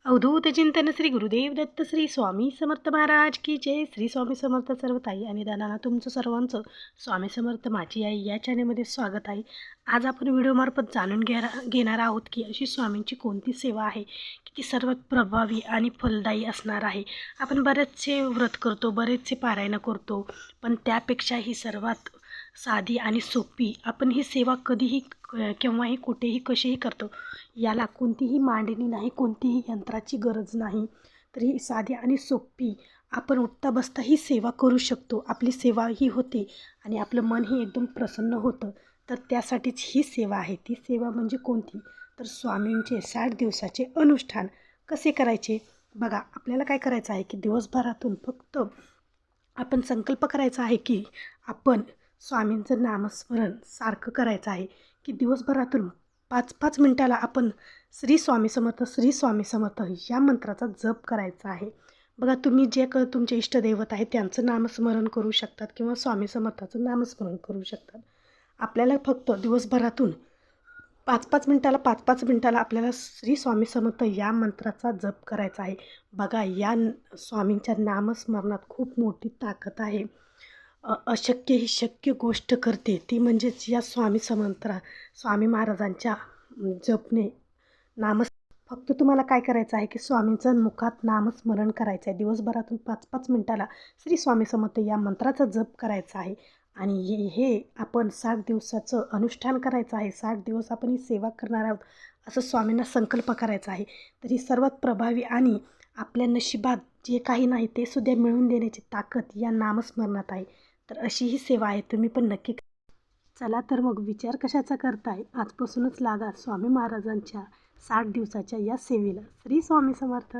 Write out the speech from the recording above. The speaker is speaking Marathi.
अवधूत चिंतन श्री गुरुदेव दत्त श्री स्वामी समर्थ महाराज की जय. श्री स्वामी समर्थ. सर्व ताई आणि दादांना तुमचं सर्वांचं स्वामी समर्थ माझी आई या चॅनलमध्ये स्वागत आहे. आज आपण व्हिडिओमार्फत जाणून घेणार आहोत की अशी स्वामींची कोणती सेवा आहे की ती सर्वात प्रभावी आणि फलदायी असणार आहे. आपण बरेचसे व्रत करतो, बरेचसे पारायण करतो, पण त्यापेक्षा ही सर्वात साधी आणि सोपी आपण ही सेवा कधीही केव्हाही कुठेही कशीही करतो. याला कोणतीही मांडणी नाही, कोणतीही यंत्राची गरज नाही. तर ही साधी आणि सोपी आपण उठता बसता ही सेवा करू शकतो. आपली सेवाही होते आणि आपलं मनही एकदम प्रसन्न होतं. तर त्यासाठीच ही सेवा आहे. ती सेवा म्हणजे कोणती? तर स्वामींचे 60 दिवसाचे अनुष्ठान कसे करायचे बघा. आपल्याला काय करायचं आहे की दिवसभरातून फक्त आपण संकल्प करायचा आहे की आपण स्वामींचं नामस्मरण सारखं करायचं आहे की दिवसभरातून 5-5 मिनटाला आपण श्री स्वामी समर्थ, श्री स्वामी समर्थ या मंत्राचा जप करायचा आहे. बघा, तुम्ही जे तुमचे इष्टदैवत आहे त्यांचं नामस्मरण करू शकतात किंवा स्वामी समर्थाचं नामस्मरण करू शकतात. आपल्याला फक्त दिवसभरातून 5-5 मिनटाला आपल्याला श्री स्वामी समर्थ या मंत्राचा जप करायचा आहे. बघा, या स्वामींच्या नामस्मरणात खूप मोठी ताकद आहे. अशक्य ही शक्य गोष्ट करते ती म्हणजेच या स्वामी महाराजांच्या जपणे फक्त तुम्हाला काय करायचं आहे की स्वामींचं मुखात नामस्मरण करायचं आहे. दिवसभरातून 5-5 मिनटाला श्री स्वामी समर्थ या मंत्राचा जप करायचा आहे आणि हे आपण 60 दिवसाचं अनुष्ठान करायचं आहे. 60 दिवस आपण ही सेवा करणार आहोत असं स्वामींना संकल्प करायचा आहे. तर ही सर्वात प्रभावी आणि आपल्या नशिबात जे काही नाही ते सुद्धा मिळवून देण्याची ताकद या नामस्मरणात आहे. तर अशी ही सेवा आहे, तुम्ही पण नक्की चला तर मग विचार कशाचा करताय, आजपासूनच लागा स्वामी महाराजांच्या 60 दिवसाच्या या सेवेला. श्री स्वामी समर्थ.